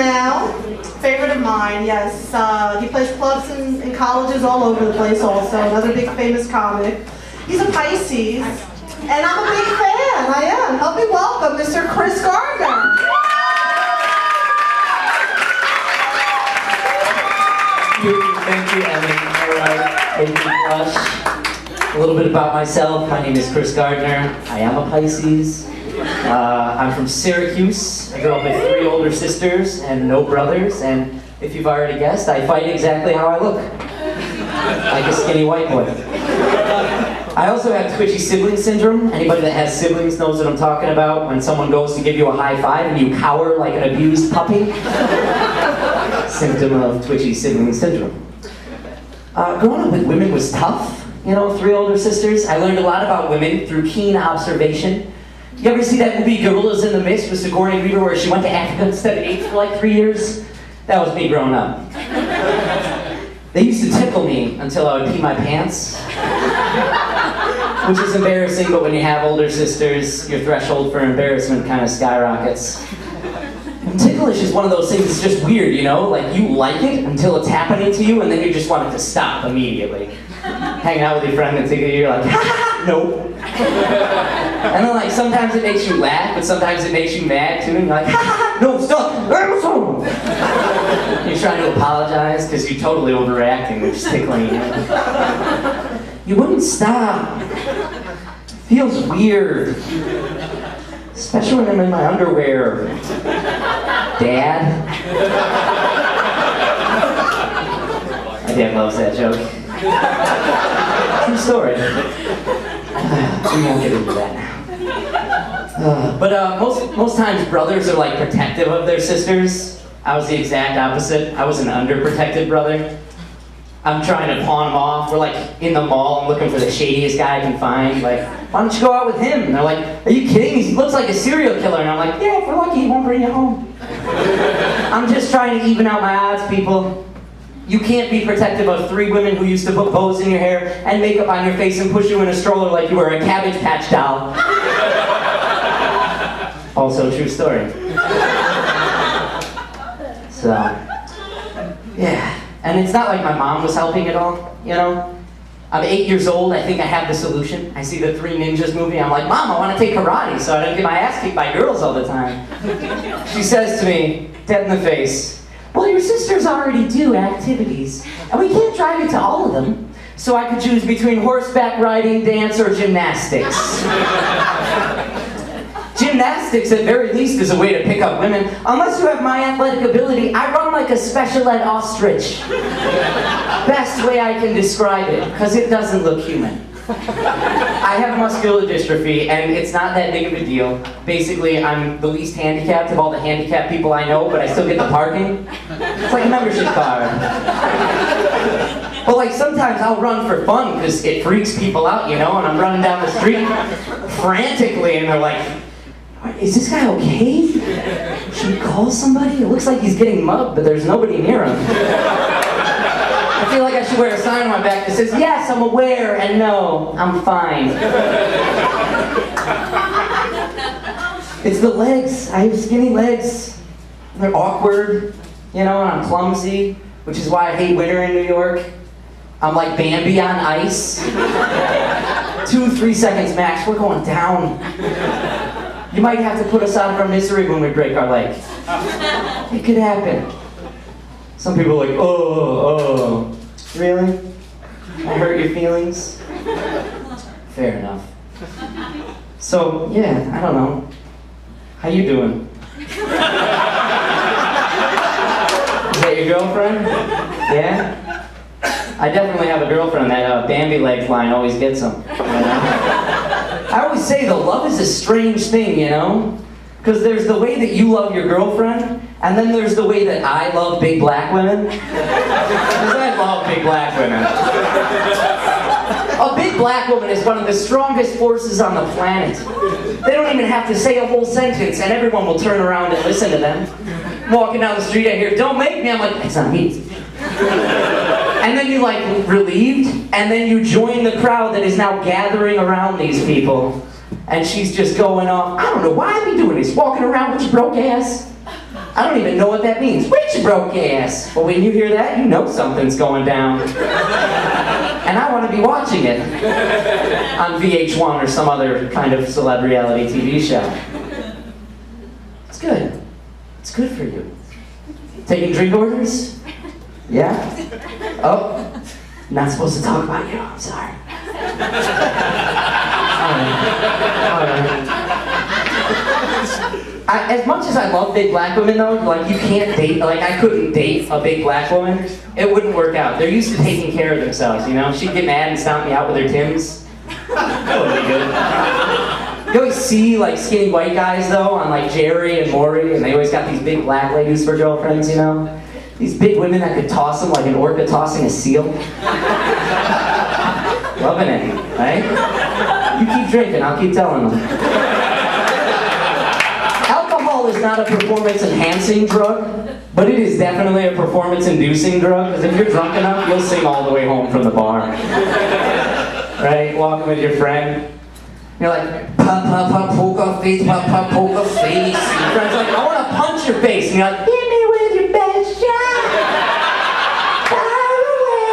now. Favorite of mine, yes. He plays clubs in colleges all over the place also. Another big famous comic. He's a Pisces, and I'm a big fan. I am. Help me welcome Mr. Chris Gardner. Thank you, Emmy. All right, thank you, Flush. A little bit about myself. My name is Chris Gardner. I am a Pisces. I'm from Syracuse. I grew up with 3 older sisters and no brothers, and if you've already guessed, I fight exactly how I look. Like a skinny white boy. I also have twitchy sibling syndrome. Anybody that has siblings knows what I'm talking about. When someone goes to give you a high five and you cower like an abused puppy. Symptom of twitchy sibling syndrome. Growing up with women was tough. You know, 3 older sisters. I learned a lot about women through keen observation. You ever see that movie Gorillas in the Mist with Sigourney Weaver where she went to Africa and studied apes for like 3 years? That was me growing up. They used to tickle me until I would pee my pants. Which is embarrassing, but when you have older sisters, your threshold for embarrassment kind of skyrockets. And ticklish is one of those things that's just weird, you know? Like, you like it until it's happening to you, and then you just want it to stop immediately. Hanging out with your friend and thinking, you're like, ha ha ha, nope. And then, like, sometimes it makes you laugh, but sometimes it makes you mad, too, and you're like, ha ha ha, no, stop, you're trying to apologize, because you're totally overreacting, which is tickling you. You wouldn't stop. Feels weird. Especially when I'm in my underwear. Dad? My dad loves that joke. True story. We won't get into that now. But most times brothers are like protective of their sisters. I was the exact opposite. I was an underprotected brother. I'm trying to pawn them off. We're like in the mall, I'm looking for the shadiest guy I can find. Like, why don't you go out with him? And they're like, are you kidding? He looks like a serial killer. And I'm like, yeah, if we're lucky, he won't bring you home. I'm just trying to even out my odds, people. You can't be protective of 3 women who used to put bows in your hair and makeup on your face and push you in a stroller like you were a Cabbage Patch doll. Also, true story. So, yeah. And it's not like my mom was helping at all, you know? I'm 8 years old, I think I have the solution. I see the 3 Ninjas movie, I'm like, Mom, I want to take karate so I don't get my ass kicked by girls all the time. She says to me, dead in the face, well, your sisters already do activities, and we can't drive you to all of them, so I could choose between horseback riding, dance, or gymnastics. Gymnastics, at very least, is a way to pick up women. Unless you have my athletic ability, I run like a special ed ostrich. Best way I can describe it, because it doesn't look human. I have muscular dystrophy, and it's not that big of a deal. Basically, I'm the least handicapped of all the handicapped people I know, but I still get the parking. It's like a membership card. But like sometimes I'll run for fun, because it freaks people out, you know, and I'm running down the street frantically, and they're like, is this guy okay? Should we call somebody? It looks like he's getting mugged, but there's nobody near him. I feel like I should wear a sign on my back that says, yes, I'm aware, and no, I'm fine. It's the legs. I have skinny legs. They're awkward, you know, and I'm clumsy, which is why I hate winter in New York. I'm like Bambi on ice. 2-3 seconds max, we're going down. You might have to put us out of our misery when we break our leg. It could happen. Some people are like, oh, really? I hurt your feelings? Fair enough. So, yeah, I don't know. How you doing? Is that your girlfriend? Yeah? I definitely have a girlfriend. That Bambi legs line always gets them. You know? I always say though, love is a strange thing, you know? Because there's the way that you love your girlfriend, and then there's the way that I love big black women. Because I love big black women. A big black woman is one of the strongest forces on the planet. They don't even have to say a whole sentence, and everyone will turn around and listen to them. Walking down the street, I hear, don't make me. I'm like, it's not me. And then you like relieved, and then you join the crowd that is now gathering around these people. And she's just going off, I don't know, why are we doing this? Walking around with your broke ass? I don't even know what that means. Rich broke ass. But when you hear that, you know something's going down. And I want to be watching it on VH1 or some other kind of celeb reality TV show. It's good. It's good for you. Taking drink orders? Yeah? Oh, not supposed to talk about you. I'm sorry. All right. As much as I love big black women though, like you can't date, like I couldn't date a big black woman. It wouldn't work out. They're used to taking care of themselves, you know? She'd get mad and stomp me out with her Timbs. That would be good. You always see like skinny white guys though on like Jerry and Maury, and they always got these big black ladies for girlfriends, you know? These big women that could toss them like an orca tossing a seal. Loving it, right? You keep drinking, I'll keep telling them. Alcohol is not a performance-enhancing drug, but it is definitely a performance-inducing drug, because if you're drunk enough, you'll sing all the way home from the bar. Right? Walking with your friend. You're like, pop, pop, pop, poker face, pop, pop, poker face. And your friend's like, I want to punch your face. And you're like, hit me with your best shot. Fire away.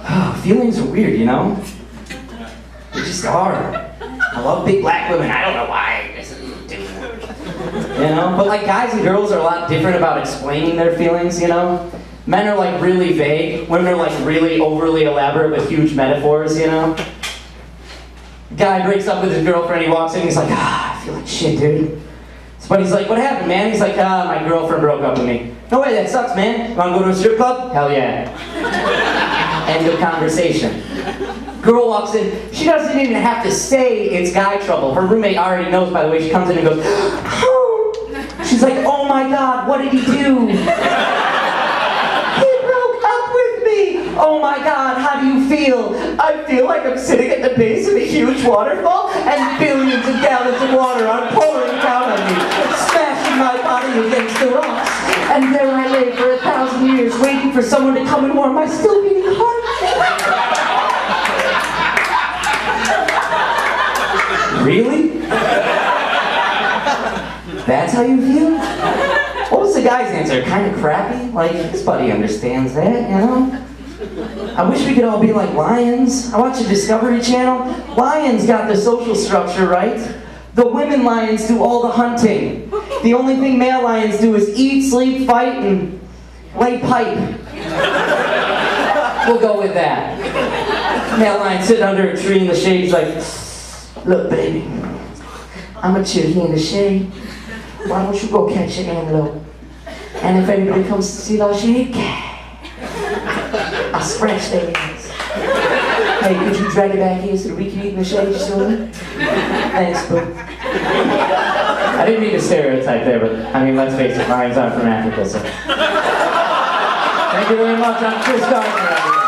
Oh, feelings are weird, you know? They just are. I love big black women. I don't know why. You know? But like guys and girls are a lot different about explaining their feelings, you know? Men are like really vague. Women are like really overly elaborate with huge metaphors, you know? Guy breaks up with his girlfriend, he walks in, he's like, I feel like shit, dude. But he's like, what happened, man? He's like, my girlfriend broke up with me. No way, that sucks, man. You wanna go to a strip club? Hell yeah. End of conversation. Girl walks in, she doesn't even have to say it's guy trouble. Her roommate already knows by the way she comes in and goes, oh. She's like, oh my God, what did he do? Oh my God, how do you feel? I feel like I'm sitting at the base of a huge waterfall and billions of gallons of water are pouring down on me, smashing my body against the rocks. And there I lay for 1,000 years waiting for someone to come and warm my still beating heart. Really? That's how you feel? What was the guy's answer? Kind of crappy? Like, his buddy understands that, you know? I wish we could all be like lions. I watch the Discovery Channel. Lions got the social structure right. The women lions do all the hunting. The only thing male lions do is eat, sleep, fight, and lay pipe. We'll go with that. Male lion sitting under a tree in the shade. He's like, look, baby, I'm gonna chill here in the shade. Why don't you go catch your antelope? And if anybody comes to see those shade, I'll scratch their hands. Hey, could you drag it back here so that we can eat in the shade soon? Thanks, boo. I didn't mean to stereotype there, but I mean, let's face it, lions aren't from Africa, so. Thank you very much. I'm Chris Gardner.